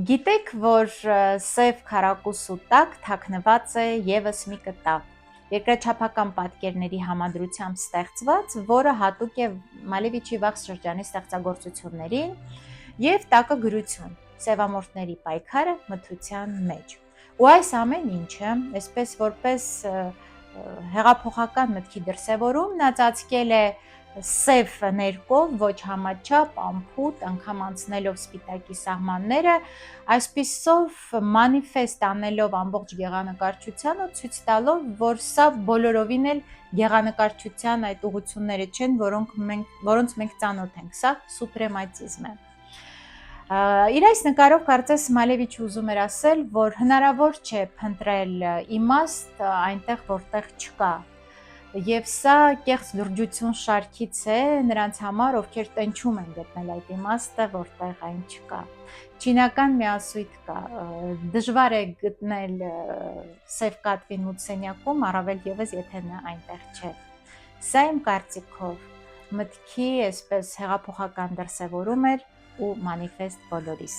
Գիտեք, որ սև քառակուսու տակ թաքնված է ևս մի կտավ, երկրաչափական պատկերների համադրությամբ ստեղծված, որը հատուկ է Մալևիչի վաղ շրջանի ստեղծագործություններին և տակը գրություն, սևամորթների պայքարը մթության մեջ։ Ու այս ամեն ինչը, այսպես որպես հեղափոխական մտքի դրսևորում, նա ծածկել է սև ներկով, ոչ համաչափ, անփութ, անգամ անցնելով սպիտակի սահմանները, այսպիսով մանիֆեստ անելով ամբողջ գեղանկարչությանը, ցույց տալով, որ սա բոլորովին էլ գեղանկարչության այդ ուղղությունները չեն, որոնց մենք ծանոթ ենք, սա սուպրեմատիզմ է։ Իր այս նկարով կարծես Մալևիչը ուզում էր ասել, որ հնարավոր չէ փնտրել իմաստ այնտեղ, որտեղ չկա։ Եվ սա կեղծ լրջություն շարքից է նրանց համար, ովքեր տենչում են գտնել այդ իմաստը, որտեղ այն չկա։ Չինական մի ասույթ կա. դժվար է գտնել սև կատվին մութսենյակում, առավել ևս, եթե նա այնտեղ չէ։ Սա իմ կարծիքով մտքի այսպես հեղափոխական դրսևորում էր ու մանիֆեստ բոլորիս։